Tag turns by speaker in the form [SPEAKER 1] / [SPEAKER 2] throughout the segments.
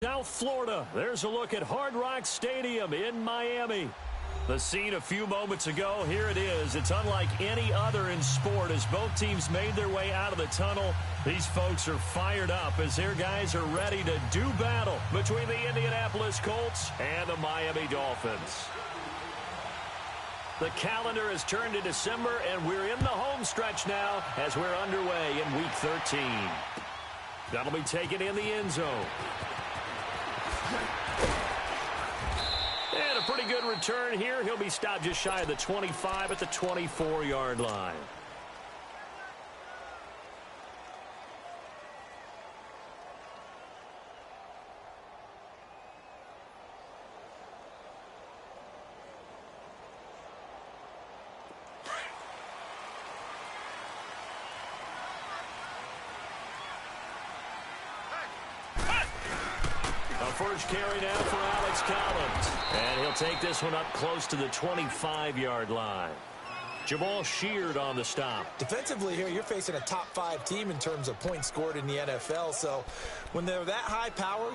[SPEAKER 1] South Florida. There's a look at Hard Rock Stadium in Miami. The scene a few moments ago, here it is. It's unlike any other in sport as both teams made their way out of the tunnel. These folks are fired up as their guys are ready to do battle between the Indianapolis Colts and the Miami Dolphins. The calendar has turned to December, and we're in the home stretch now as we're underway in Week 13. That'll be taken in the end zone. And a pretty good return here. He'll be stopped just shy of the 25 at the 24-yard line. First carry now for Alex Collins. And he'll take this one up close to the 25-yard line. Jamal Sheard on the stop.
[SPEAKER 2] Defensively here, you're facing a top 5 team in terms of points scored in the NFL. So when they're that high-powered,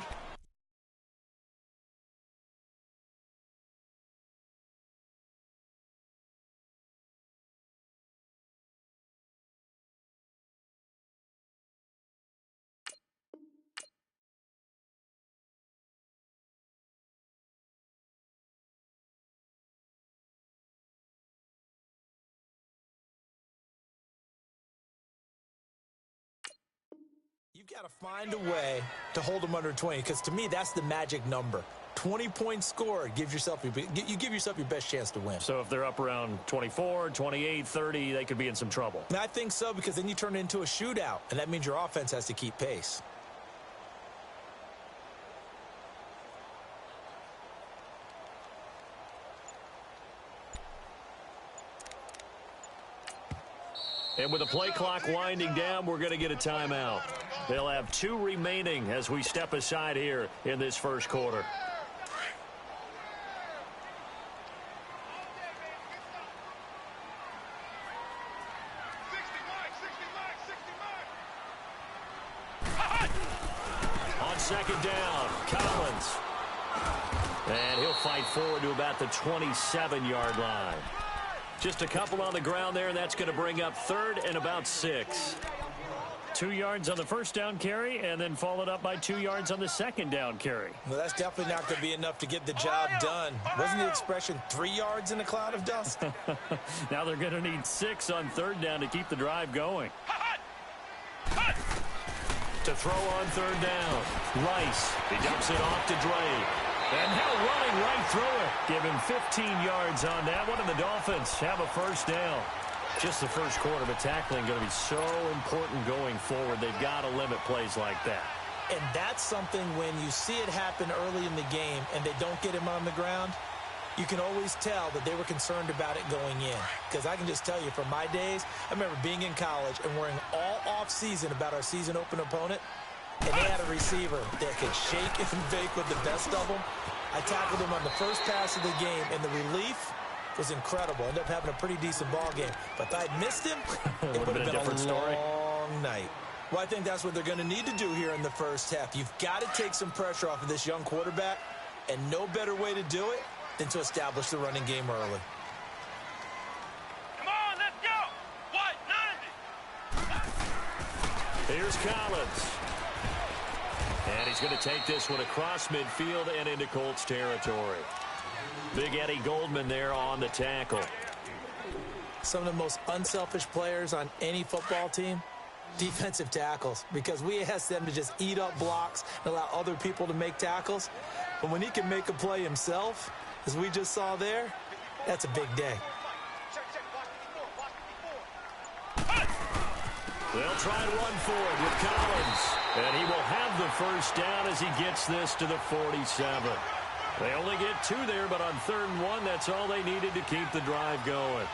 [SPEAKER 2] you've got to find a way to hold them under 20, because to me, that's the magic number. 20 points scored, you give yourself your best chance to win.
[SPEAKER 1] So if they're up around 24, 28, 30, they could be in some trouble.
[SPEAKER 2] And I think so, because then you turn it into a shootout, and that means your offense has to keep pace.
[SPEAKER 1] And with the play clock winding down, we're going to get a timeout. They'll have 2 remaining as we step aside here in this first quarter. On second down, Collins. And he'll fight forward to about the 27-yard line. Just a couple on the ground there, and that's going to bring up third and about 6. 2 yards on the first down carry, and then followed up by 2 yards on the second down carry.
[SPEAKER 2] Well, that's definitely not going to be enough to get the job done. Wasn't the expression 3 yards in a cloud of dust?
[SPEAKER 1] Now they're going to need 6 on third down to keep the drive going. To throw on third down, Rice. He dumps it off to Dre. And now running right through it. Give him 15 yards on that one, and the Dolphins have a first down. Just the first quarter, but tackling going to be so important going forward. They've got to limit plays like that.
[SPEAKER 2] And that's something when you see it happen early in the game and they don't get him on the ground, you can always tell that they were concerned about it going in. Because I can just tell you, from my days, I remember being in college and worrying all off-season about our season open opponent. And they had a receiver that could shake and bake with the best of them. I tackled him on the first pass of the game, and the relief was incredible. Ended up having a pretty decent ball game. But if I'd missed him, it would have been a long night. Well, I think that's what they're going to need to do here in the first half. You've got to take some pressure off of this young quarterback, and no better way to do it than to establish the running game early.
[SPEAKER 3] Come on, let's go! What? 90!
[SPEAKER 1] Here's Collins. And he's going to take this one across midfield and into Colts territory. Big Eddie Goldman there on the tackle.
[SPEAKER 2] Some of the most unselfish players on any football team, defensive tackles, because we ask them to just eat up blocks and allow other people to make tackles. But when he can make a play himself, as we just saw there, that's a big day.
[SPEAKER 1] They'll try and run forward with Collins. And he will have the first down as he gets this to the 47. They only get 2 there, but on 3rd and 1, that's all they needed to keep the drive going.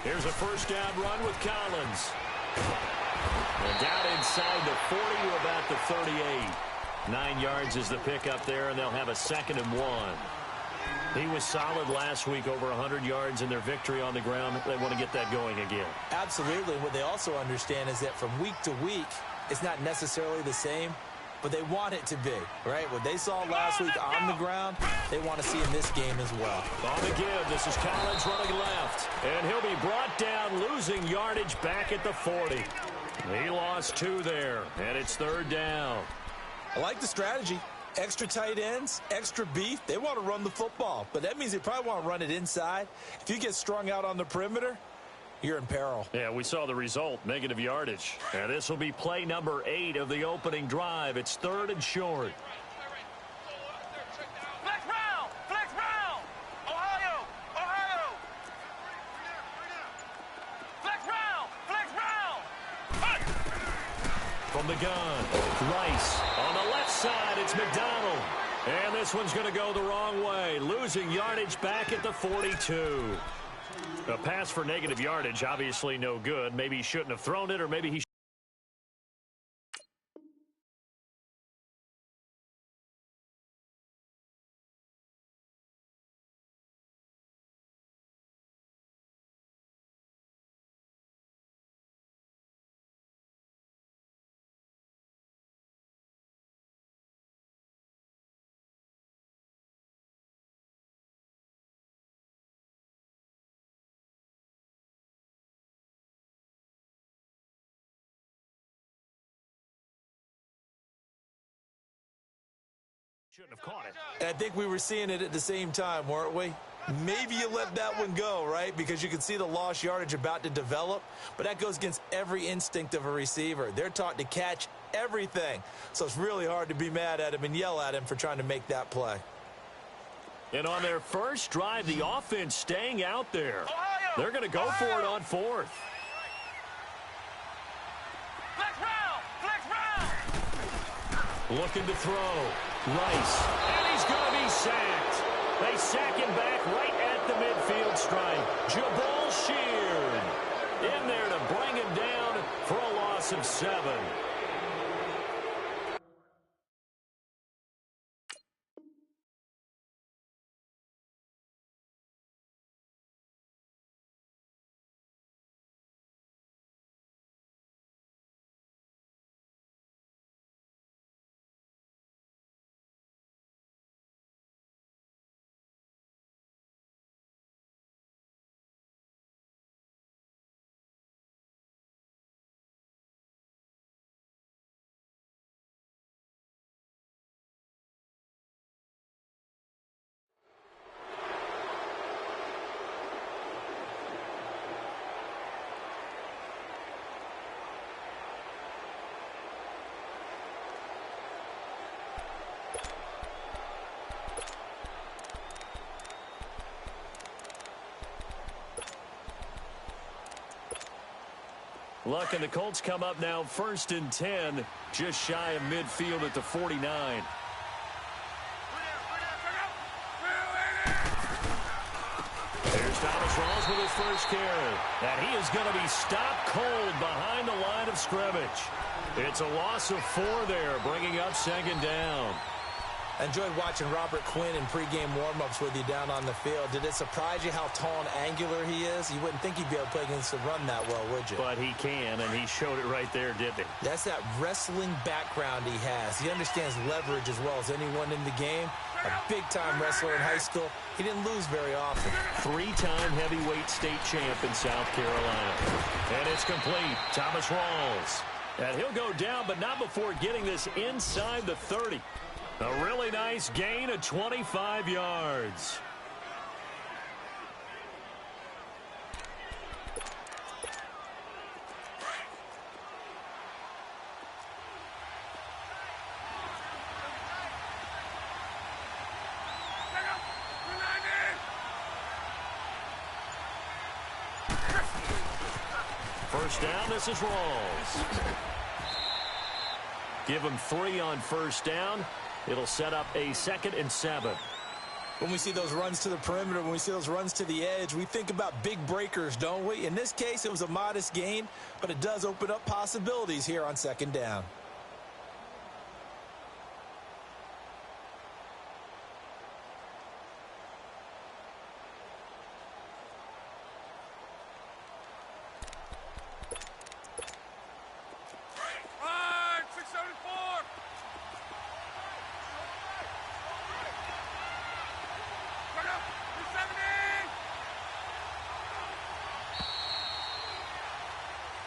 [SPEAKER 1] Here's a first down run with Collins. And down inside the 40 to about the 38. 9 yards is the pickup there, and they'll have a 2nd and 1. He was solid last week, over 100 yards in their victory on the ground. They want to get that going again.
[SPEAKER 2] Absolutely. What they also understand is that from week to week, it's not necessarily the same, but they want it to be, right? What they saw last week on the ground, they want to see in this game as well.
[SPEAKER 1] On the give, this is Collins running left. And he'll be brought down, losing yardage back at the 40. He lost 2 there, and it's 3rd down.
[SPEAKER 2] I like the strategy. Extra tight ends, extra beef. They want to run the football, but that means they probably want to run it inside. If you get strung out on the perimeter, you're in peril.
[SPEAKER 1] Yeah, we saw the result, negative yardage. And this will be play number 8 of the opening drive. It's 3rd and short.
[SPEAKER 3] Flex round! Flex round! Ohio! Ohio! Flex round! Flex round!
[SPEAKER 1] From the gun, Rice. On the left side, it's McDonald. And this one's going to go the wrong way, losing yardage back at the 42. A pass for negative yardage, obviously no good. Maybe he shouldn't have thrown it, or maybe he shouldn't have caught it.
[SPEAKER 2] I think we were seeing it at the same time, weren't we? Maybe you let that one go, right? Because you can see the lost yardage about to develop, but that goes against every instinct of a receiver. They're taught to catch everything, so it's really hard to be mad at him and yell at him for trying to make that play.
[SPEAKER 1] And on their first drive, the offense staying out there. They're going to go for it on 4th.
[SPEAKER 3] Flex round! Flex round!
[SPEAKER 1] Looking to throw. Rice. And he's going to be sacked. They sack him back right at the midfield stripe. Jabal Sheard in there to bring him down for a loss of 7. Luck, and the Colts come up now 1st and 10, just shy of midfield at the 49. Here's Thomas Rawls with his first carry. And he is going to be stopped cold behind the line of scrimmage. It's a loss of 4 there, bringing up 2nd down.
[SPEAKER 2] I enjoyed watching Robert Quinn in pregame warm-ups with you down on the field. Did it surprise you how tall and angular he is? You wouldn't think he'd be able to play against the run that well, would you?
[SPEAKER 1] But he can, and he showed it right there, didn't he?
[SPEAKER 2] That's that wrestling background he has. He understands leverage as well as anyone in the game. A big-time wrestler in high school. He didn't lose very often.
[SPEAKER 1] 3-time heavyweight state champ in South Carolina. And it's complete. Thomas Rawls. And he'll go down, but not before getting this inside the 30. A really nice gain of 25 yards. First down, this is Rawls. Give him 3 on first down. It'll set up a 2nd and 7.
[SPEAKER 2] When we see those runs to the perimeter, when we see those runs to the edge, we think about big breakers, don't we? In this case, it was a modest gain, but it does open up possibilities here on second down.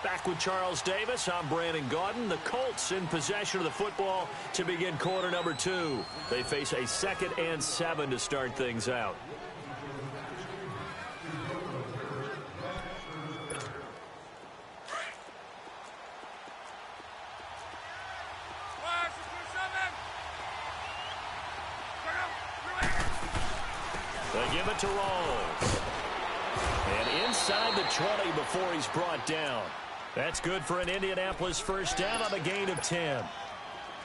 [SPEAKER 1] Back with Charles Davis, I'm Brandon Gaudin. The Colts in possession of the football to begin quarter number 2. They face a 2nd and 7 to start things out. They give it to Rawls. And inside the 20 before he's brought down. That's good for an Indianapolis first down on a gain of 10.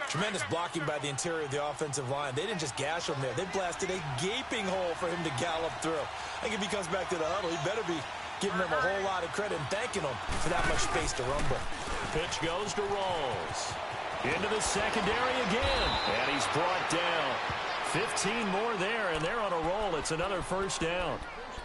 [SPEAKER 2] Tremendous blocking by the interior of the offensive line. They didn't just gash him there. They blasted a gaping hole for him to gallop through. I think if he comes back to the huddle, he better be giving them a whole lot of credit and thanking them for that much space to rumble.
[SPEAKER 1] Pitch goes to Rawls. Into the secondary again. And he's brought down. 15 more there, and they're on a roll. It's another first down.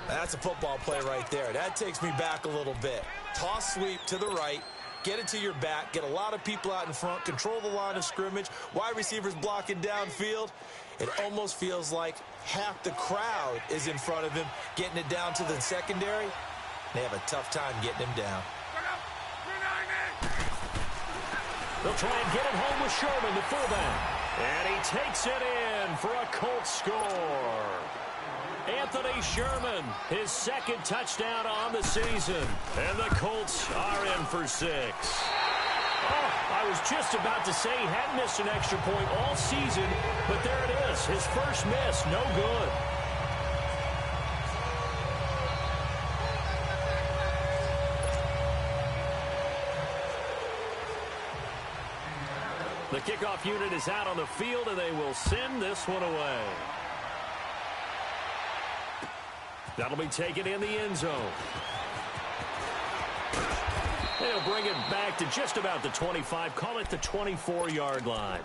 [SPEAKER 2] That's a football play right there. That takes me back a little bit. Toss sweep to the right, get it to your back, get a lot of people out in front, control the line of scrimmage, wide receivers blocking downfield. It almost feels like half the crowd is in front of him, getting it down to the secondary. They have a tough time getting him down.
[SPEAKER 1] They'll try and get it home with Sherman, the fullback. And he takes it in for a Colts score. Anthony Sherman, his 2nd touchdown on the season. And the Colts are in for 6. Oh, I was just about to say he hadn't missed an extra point all season, but there it is. His first miss, no good. The kickoff unit is out on the field, and they will send this one away. That'll be taken in the end zone. They'll bring it back to just about the 25. Call it the 24-yard line.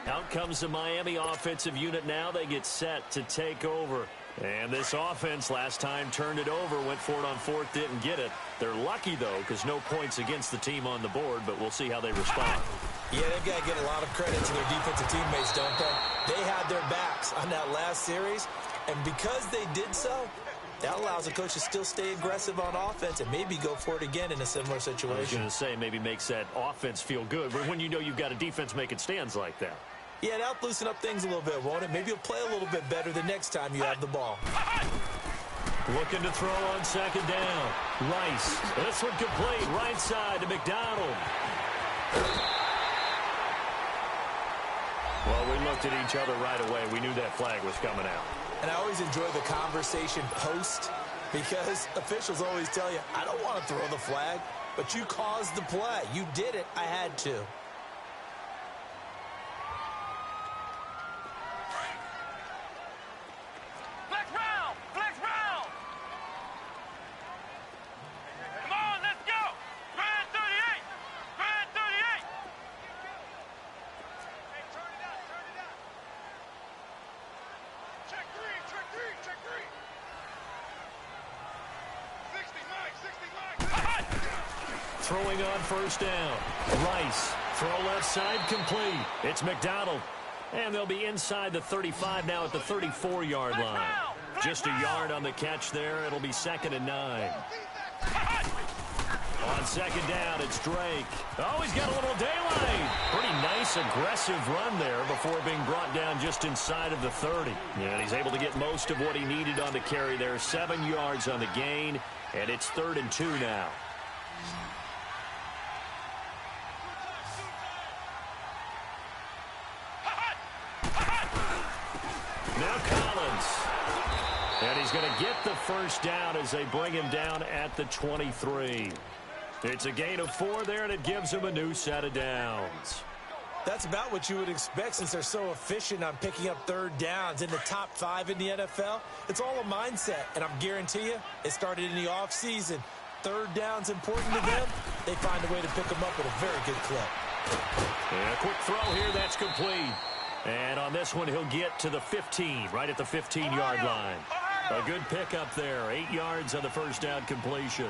[SPEAKER 1] Out comes the Miami offensive unit now. They get set to take over. And this offense last time turned it over, went for it on 4th, didn't get it. They're lucky, though, because no points against the team on the board, but we'll see how they respond.
[SPEAKER 2] Yeah, they've got to get a lot of credit to their defensive teammates, don't they? They had their backs on that last series, and because they did so, that allows the coach to still stay aggressive on offense and maybe go for it again in a similar situation.
[SPEAKER 1] I was going to say maybe makes that offense feel good, but when you know you've got a defense making stands like that.
[SPEAKER 2] Yeah, that'll loosen up things a little bit, won't it? Maybe you'll play a little bit better the next time you have the ball.
[SPEAKER 1] Looking to throw on 2nd down. Rice. This one complete. Right side to McDonald. Well, we looked at each other right away. We knew that flag was coming out.
[SPEAKER 2] And I always enjoy the conversation post because officials always tell you, I don't want to throw the flag, but you caused the play. You did it. I had to.
[SPEAKER 3] Flex round! Flex round! Come on, let's go! Grand 38! Grand 38! Hey, turn it out, turn it out! Check 3, check 3, check 3! 60, Mike, 60, Mike!
[SPEAKER 1] Throwing on first down. Rice. Throw left side complete. It's McDonald. And they'll be inside the 35 now at the 34-yard line. Just a yard on the catch there. It'll be 2nd and 9. On 2nd down, it's Drake. Oh, he's got a little daylight. Pretty nice, aggressive run there before being brought down just inside of the 30. And he's able to get most of what he needed on the carry there. 7 yards on the gain, and it's 3rd and 2 now. Now Collins. And he's going to get the first down as they bring him down at the 23. It's a gain of 4 there, and it gives him a new set of downs.
[SPEAKER 2] That's about what you would expect since they're so efficient on picking up third downs in the top 5 in the NFL. It's all a mindset, and I'm guarantee you it started in the offseason. Third down's important to them. They find a way to pick them up at a very good clip.
[SPEAKER 1] And a quick throw here, that's complete. And on this one, he'll get to the 15, right at the 15-yard line. A good pickup there, 8 yards on the first down completion.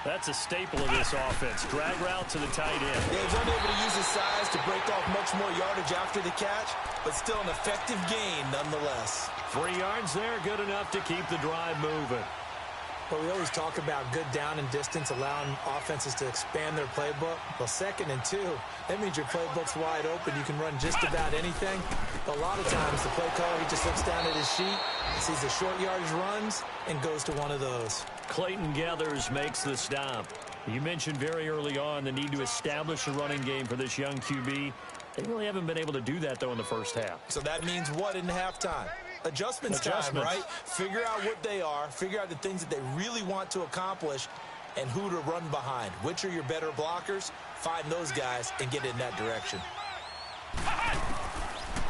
[SPEAKER 1] That's a staple of this offense. Drag route to the tight end.
[SPEAKER 2] Yeah, he's unable to use his size to break off much more yardage after the catch, but still an effective gain nonetheless.
[SPEAKER 1] 3 yards there, good enough to keep the drive moving.
[SPEAKER 2] But we always talk about good down and distance, allowing offenses to expand their playbook. Well, 2nd and 2, that means your playbook's wide open. You can run just about anything. But a lot of times, the play caller, he just looks down at his sheet, sees the short yardage runs, and goes to one of those.
[SPEAKER 1] Clayton Gathers makes the stop. You mentioned very early on the need to establish a running game for this young QB. They really haven't been able to do that, though, in the first half.
[SPEAKER 2] So that means what in halftime? Adjustments time, right? Figure out what they are, figure out the things that they really want to accomplish, and who to run behind. Which are your better blockers? Find those guys and get in that direction.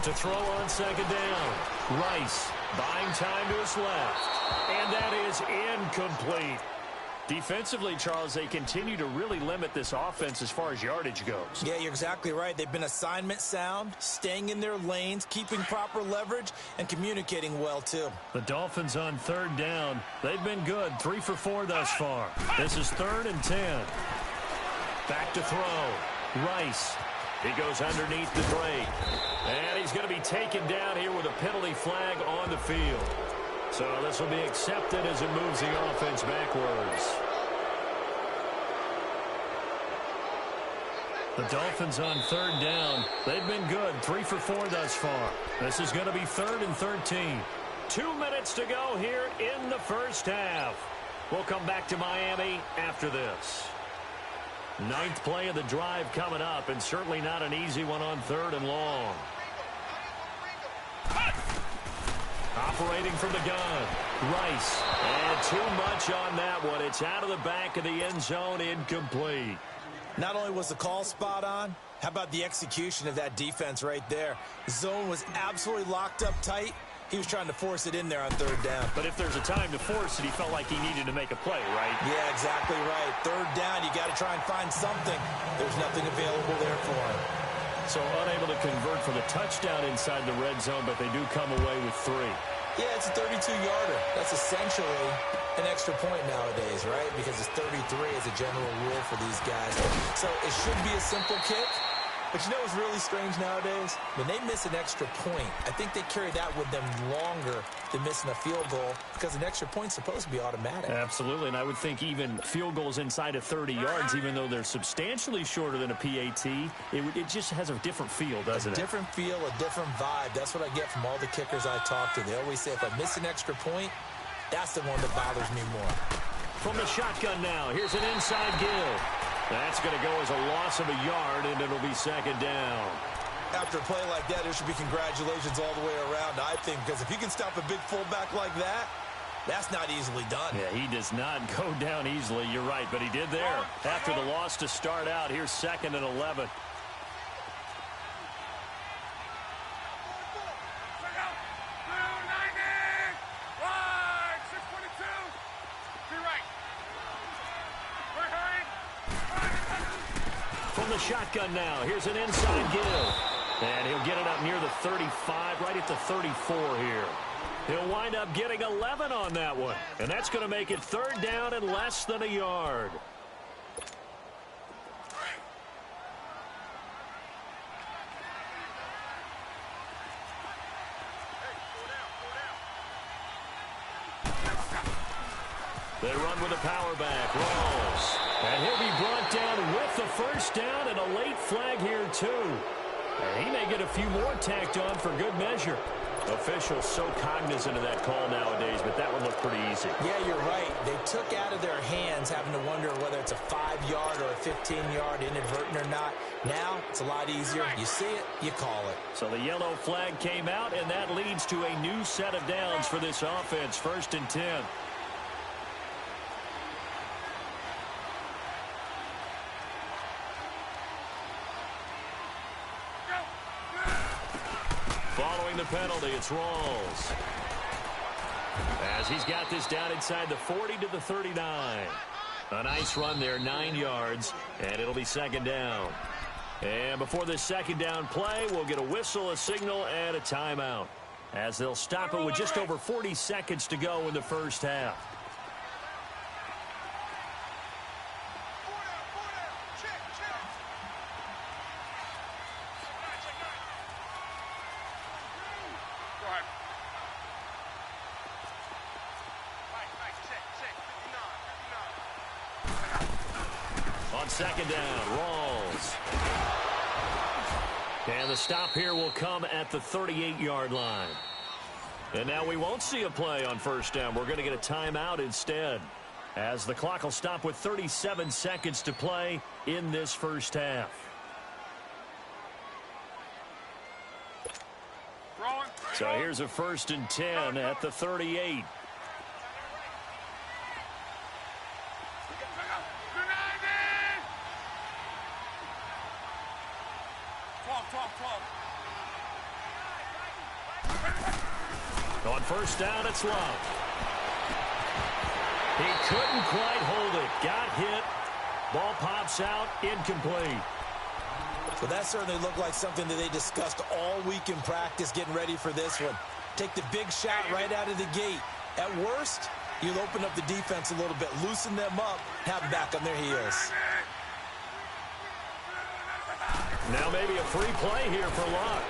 [SPEAKER 1] To throw on 2nd down, Rice buying time to his left, and that is incomplete. Defensively, Charles, they continue to really limit this offense as far as yardage goes.
[SPEAKER 2] Yeah, you're exactly right. They've been assignment sound, staying in their lanes, keeping proper leverage, and communicating well, too.
[SPEAKER 1] The Dolphins on 3rd down. They've been good, 3 for 4 thus far. This is 3rd and 10. Back to throw. Rice. He goes underneath the break. And he's going to be taken down here with a penalty flag on the field. So this will be accepted as it moves the offense backwards. The Dolphins on 3rd down. They've been good, 3 for 4 thus far. This is going to be 3rd and 13. 2 minutes to go here in the first half. We'll come back to Miami after this. 9th play of the drive coming up, and certainly not an easy one on 3rd and long. Operating from the gun, Rice. And too much on that one. It's out of the back of the end zone, incomplete.
[SPEAKER 2] Not only was the call spot on, how about the execution of that defense right there? The zone was absolutely locked up tight. He was trying to force it in there on 3rd down.
[SPEAKER 1] But if there's a time to force it, he felt like he needed to make a play, right?
[SPEAKER 2] Yeah, exactly right. 3rd down, you got to try and find something. There's nothing available there for him.
[SPEAKER 1] So unable to convert for the touchdown inside the red zone, but they do come away with 3.
[SPEAKER 2] Yeah, it's a 32-yarder. That's essentially an extra point nowadays, right? Because it's 33 as a general rule for these guys. So it should be a simple kick. But you know what's really strange nowadays? When they miss an extra point, I think they carry that with them longer than missing a field goal because an extra point's supposed to be automatic.
[SPEAKER 1] Absolutely, and I would think even field goals inside of 30 yards, even though they're substantially shorter than a PAT, it just has a different feel, doesn't it?
[SPEAKER 2] A different feel, a different vibe. That's what I get from all the kickers I talk to. They always say if I miss an extra point, that's the one that bothers me more.
[SPEAKER 1] From the shotgun now, here's an inside give. That's going to go as a loss of a yard, and it'll be 2nd down.
[SPEAKER 2] After a play like that, there should be congratulations all the way around, I think, because if you can stop a big fullback like that, that's not easily done.
[SPEAKER 1] Yeah, he does not go down easily. You're right, but he did there. After the loss to start out, here's 2nd and 11. From the shotgun now, here's an inside give. And he'll get it up near the 35, right at the 34 here. He'll wind up getting 11 on that one. And that's going to make it 3rd down and less than a yard. They run with a power back. Rolls. And he'll be brought down with the first down and a late flag here, too. And he may get a few more tacked on for good measure. Officials so cognizant of that call nowadays, but that one looked pretty easy.
[SPEAKER 2] Yeah, you're right. They took out of their hands having to wonder whether it's a 5-yard or a 15-yard inadvertent or not. Now, it's a lot easier. You see it, you call it.
[SPEAKER 1] So the yellow flag came out, and that leads to a new set of downs for this offense. 1st and 10. Following the penalty, it's Rawls. As he's got this down inside the 40 to the 39. A nice run there, 9 yards, and it'll be second down. And before this second down play, we'll get a whistle, a signal, and a timeout, as they'll stop it with just over 40 seconds to go in the first half. On second down, Rawls. And the stop here will come at the 38-yard line. And now we won't see a play on first down. We're going to get a timeout instead, as the clock will stop with 37 seconds to play in this first half. So here's a 1st and 10 at the 38. On first down, it's Love. He couldn't quite hold it. Got hit. Ball pops out. Incomplete.
[SPEAKER 2] Well, that certainly looked like something that they discussed all week in practice getting ready for this one. Take the big shot right out of the gate. At worst, you'll open up the defense a little bit, loosen them up, have them back on their heels.
[SPEAKER 1] Now maybe a free play here for Luck.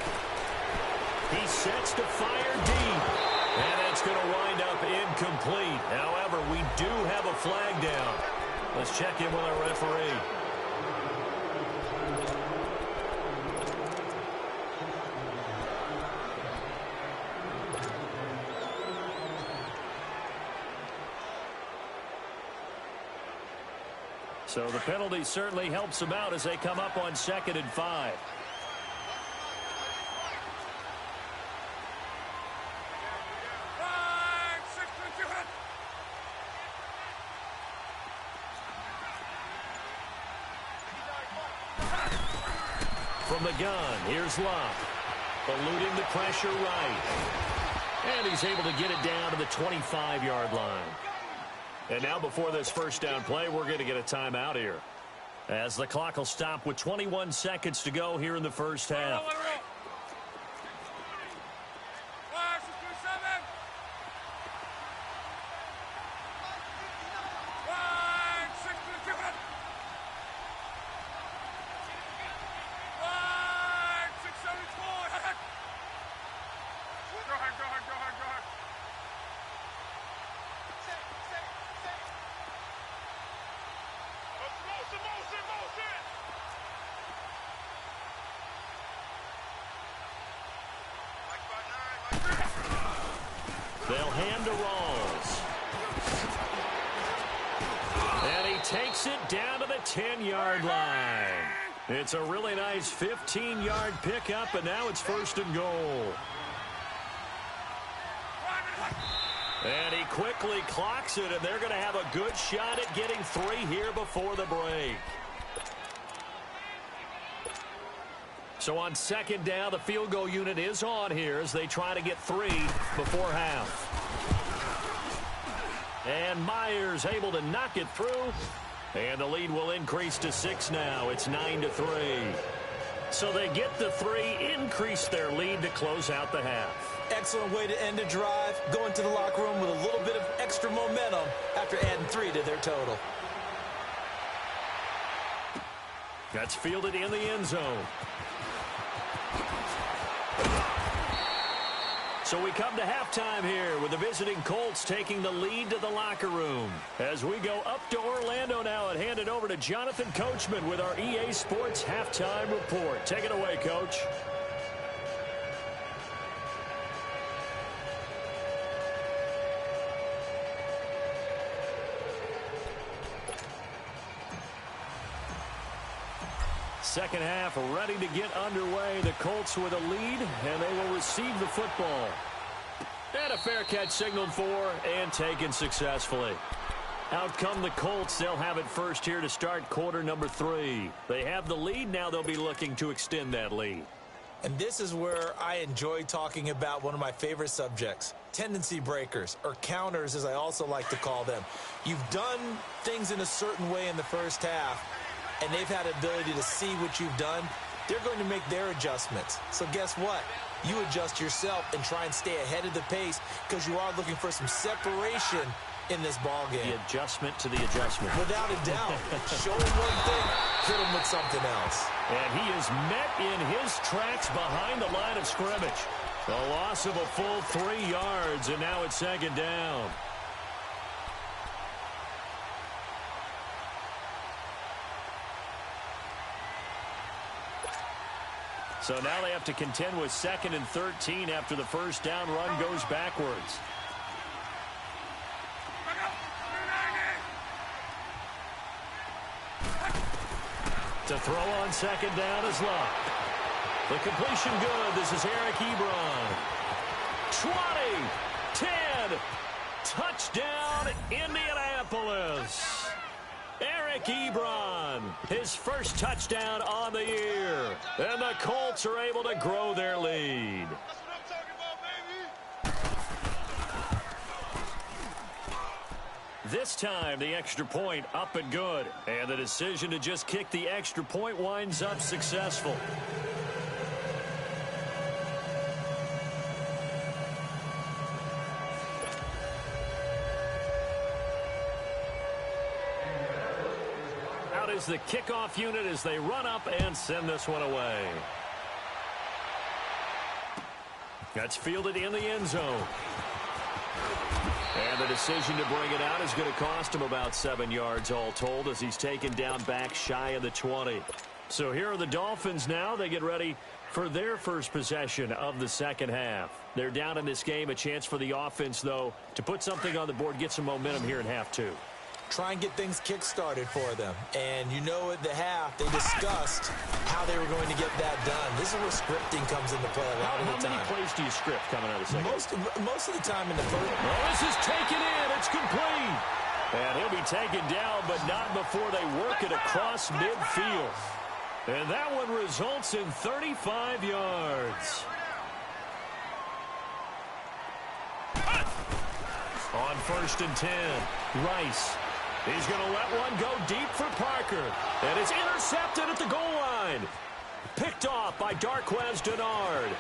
[SPEAKER 1] He sets to fire deep, and it's going to wind up incomplete. However, we do have a flag down. Let's check in with our referee. So the penalty certainly helps them out as they come up on 2nd and 5. From the gun, here's Love. Eluding the pressure right. And he's able to get it down to the 25-yard line. And now before this first down play, we're going to get a timeout here, as the clock will stop with 21 seconds to go here in the first half. They'll hand to Rawls. And he takes it down to the 10-yard line. It's a really nice 15-yard pickup, and now it's 1st and goal. And he quickly clocks it, and they're going to have a good shot at getting 3 here before the break. So on 2nd down, the field goal unit is on here as they try to get 3 before half. And Myers able to knock it through. And the lead will increase to 6 now. It's 9-3. So they get the 3, increase their lead to close out the half.
[SPEAKER 2] Excellent way to end the drive. Go into the locker room with a little bit of extra momentum after adding 3 to their total.
[SPEAKER 1] That's fielded in the end zone. So we come to halftime here with the visiting Colts taking the lead to the locker room. As we go up to Orlando now and hand it over to Jonathan Coachman with our EA Sports Halftime Report. Take it away, Coach. Second half ready to get underway. The Colts with a lead, and they will receive the football. And a fair catch signaled for and taken successfully. Out come the Colts. They'll have it first here to start quarter number 3. They have the lead. Now they'll be looking to extend that lead.
[SPEAKER 2] And this is where I enjoy talking about one of my favorite subjects, tendency breakers, or counters as I also like to call them. You've done things in a certain way in the first half, and they've had the ability to see what you've done. They're going to make their adjustments. So guess what? You adjust yourself and try and stay ahead of the pace because you are looking for some separation in this ball game.
[SPEAKER 1] The adjustment to the adjustment.
[SPEAKER 2] Without a doubt. Show him one thing, hit him with something else.
[SPEAKER 1] And he is met in his tracks behind the line of scrimmage. A loss of a full 3 yards, and now it's second down. So now they have to contend with 2nd and 13 after the first down run goes backwards. To throw on second down is Luck. The completion good. This is Eric Ebron. 20, 10, touchdown Indianapolis. Eric Ebron, his first touchdown on the year. And the Colts are able to grow their lead. This time, the extra point up and good. And the decision to just kick the extra point winds up successful. Out is the kickoff unit as they run up and send this one away. That's fielded in the end zone. And the decision to bring it out is going to cost him about 7 yards all told as he's taken down back shy of the 20. So here are the Dolphins now. They get ready for their first possession of the second half. They're down in this game. A chance for the offense, though, to put something on the board, get some momentum here in half two.
[SPEAKER 2] Try and get things kick-started for them. And you know at the half, they discussed how they were going to get that done. This is where scripting comes into play a lot of the time.
[SPEAKER 1] How many plays do you script coming out of the second?
[SPEAKER 2] Most of the time in the first.
[SPEAKER 1] Well, this is taken in. It's complete. And he'll be taken down, but not before they work it across midfield. And that one results in 35 yards. On 1st and 10, Rice. He's going to let one go deep for Parker. And it's intercepted at the goal line. Picked off by Darquez Denard.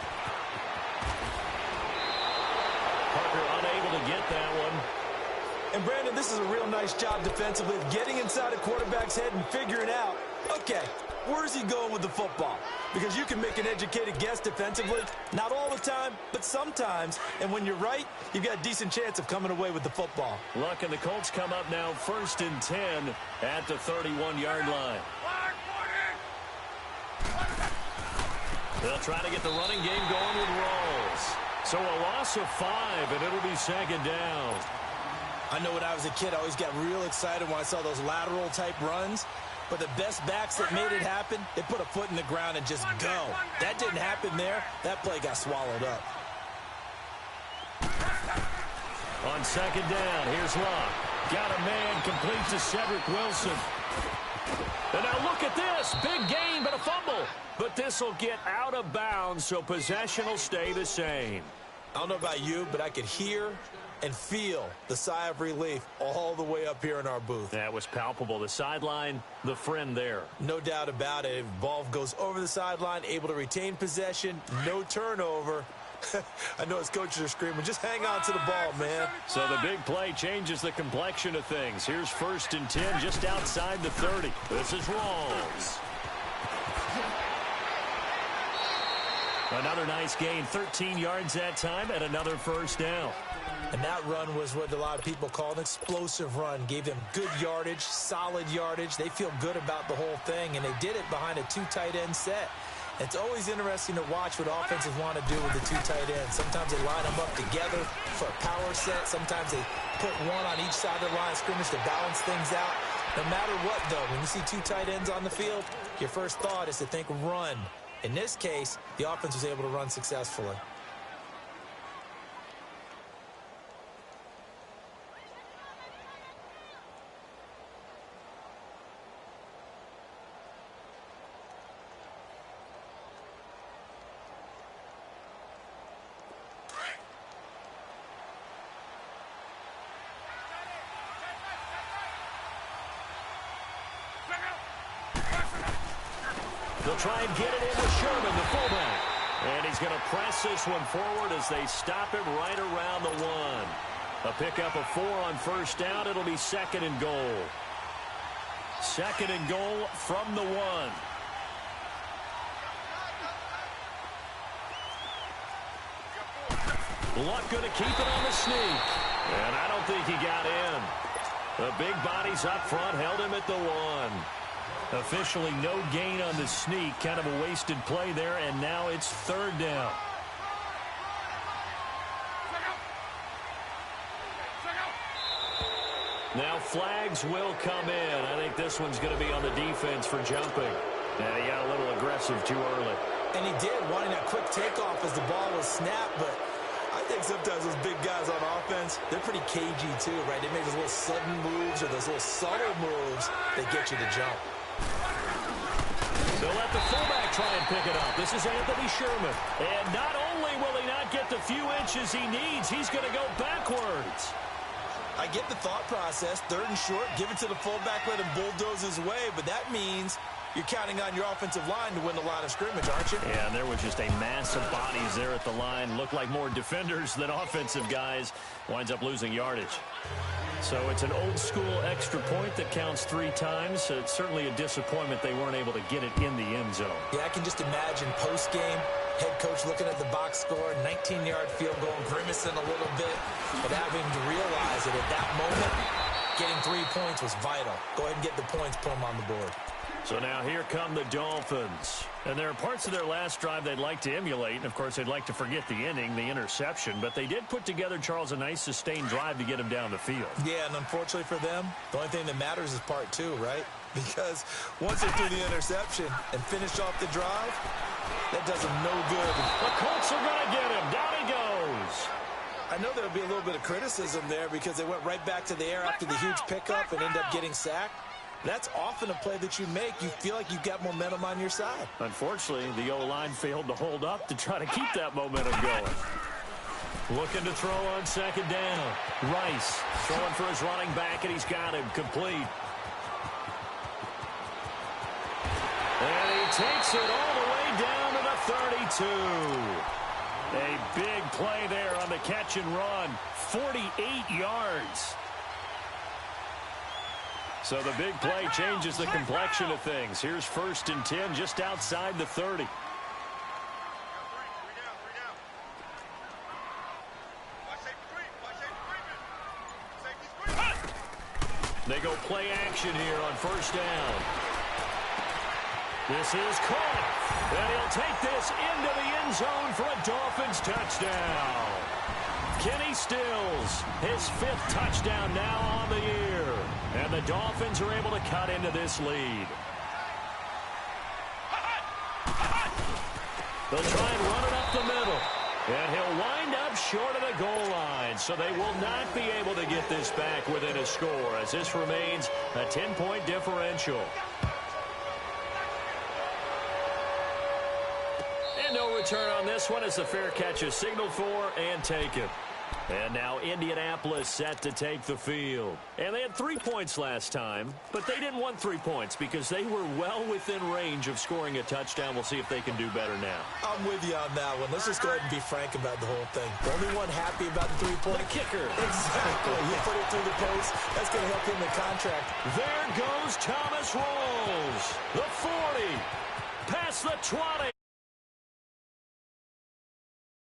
[SPEAKER 1] Parker unable to get that one.
[SPEAKER 2] And, Brandon, this is a real nice job defensively of getting inside a quarterback's head and figuring out, okay, where's he going with the football? Because you can make an educated guess defensively. Not all the time, but sometimes. And when you're right, you've got a decent chance of coming away with the football.
[SPEAKER 1] Luck and the Colts come up now 1st and 10 at the 31-yard line. They'll try to get the running game going with Rawls. So a loss of 5, and it'll be second down.
[SPEAKER 2] I know when I was a kid, I always got real excited when I saw those lateral-type runs. But the best backs that made it happen, they put a foot in the ground and just go. That didn't happen there. That play got swallowed up.
[SPEAKER 1] On second down, here's Luck. Got a man complete to Cedric Wilson. And now look at this. Big gain, but a fumble. But this will get out of bounds, so possession will stay the same.
[SPEAKER 2] I don't know about you, but I could hear and feel the sigh of relief all the way up here in our booth.
[SPEAKER 1] That was palpable. The sideline, the friend there.
[SPEAKER 2] No doubt about it. Ball goes over the sideline, able to retain possession, no turnover. I know his coaches are screaming, just hang on to the ball, man.
[SPEAKER 1] So the big play changes the complexion of things. Here's 1st and 10 just outside the 30. This is Rawls. Another nice gain, 13 yards that time, and another first down.
[SPEAKER 2] And that run was what a lot of people call an explosive run. Gave them good yardage, solid yardage. They feel good about the whole thing, and they did it behind a 2 tight end set. It's always interesting to watch what offenses want to do with the 2 tight ends. Sometimes they line them up together for a power set. Sometimes they put one on each side of the line of scrimmage to balance things out. No matter what, though, when you see 2 tight ends on the field, your first thought is to think run. In this case, the offense was able to run successfully.
[SPEAKER 1] They'll try and get it in with Sherman, the fullback. And he's going to press this one forward as they stop him right around the 1. A pickup of 4 on first down. It'll be 2nd and goal. 2nd and goal from the 1. Luck going to keep it on the sneak. And I don't think he got in. The big bodies up front held him at the 1. Officially no gain on the sneak. Kind of a wasted play there, and now it's 3rd down. Now flags will come in. I think this one's going to be on the defense for jumping. And he got a little aggressive too early.
[SPEAKER 2] And he did, wanting that quick takeoff as the ball was snapped, but I think sometimes those big guys on offense, they're pretty cagey too, right? They make those little sudden moves or those little subtle moves that get you to jump.
[SPEAKER 1] They'll let the fullback try and pick it up. This is Anthony Sherman. And not only will he not get the few inches he needs, he's going to go backwards.
[SPEAKER 2] I get the thought process. 3rd and short, give it to the fullback, let him bulldoze his way, but that means you're counting on your offensive line to win the line of scrimmage, aren't you?
[SPEAKER 1] Yeah, and there was just a mass of bodies there at the line. Looked like more defenders than offensive guys. Winds up losing yardage. So it's an old-school extra point that counts 3 times. It's certainly a disappointment they weren't able to get it in the end zone.
[SPEAKER 2] Yeah, I can just imagine post-game, head coach looking at the box score, 19-yard field goal, grimacing a little bit, but having to realize that at that moment, getting 3 points was vital. Go ahead and get the points, put them on the board.
[SPEAKER 1] So now here come the Dolphins. And there are parts of their last drive they'd like to emulate. And, of course, they'd like to forget the inning, the interception. But they did put together, Charles, a nice sustained drive to get him down the field.
[SPEAKER 2] Yeah, and unfortunately for them, the only thing that matters is part 2, right? Because once they threw the interception and finished off the drive, that does them no good.
[SPEAKER 1] The Colts are going to get him. Down he goes.
[SPEAKER 2] I know there'll be a little bit of criticism there because they went right back to the air after the huge pickup and ended up getting sacked. That's often a play that you make. You feel like you've got momentum on your side.
[SPEAKER 1] Unfortunately, the O-line failed to hold up to try to keep that momentum going. Looking to throw on 2nd down. Rice throwing for his running back, and he's got him complete. And he takes it all the way down to the 32. A big play there on the catch and run. 48 yards. So the big play changes the complexion of things. Here's 1st and 10 just outside the 30. They go play action here on 1st down. This is caught. And he'll take this into the end zone for a Dolphins touchdown. Kenny Stills, his 5th touchdown now on the year. And the Dolphins are able to cut into this lead. They'll try and run it up the middle. And he'll wind up short of the goal line. So they will not be able to get this back within a score as this remains a 10-point differential. And no return on this one as the fair catch is signaled for and taken. And now Indianapolis set to take the field. And they had 3 points last time, but they didn't want 3 points because they were well within range of scoring a touchdown. We'll see if they can do better now.
[SPEAKER 2] I'm with you on that one. Let's just go ahead and be frank about the whole thing. The only one happy about the 3-point.
[SPEAKER 1] The kicker.
[SPEAKER 2] Exactly. You put it through the post. That's going to help him in contract.
[SPEAKER 1] There goes Thomas Rawls. The 40. Past the 20.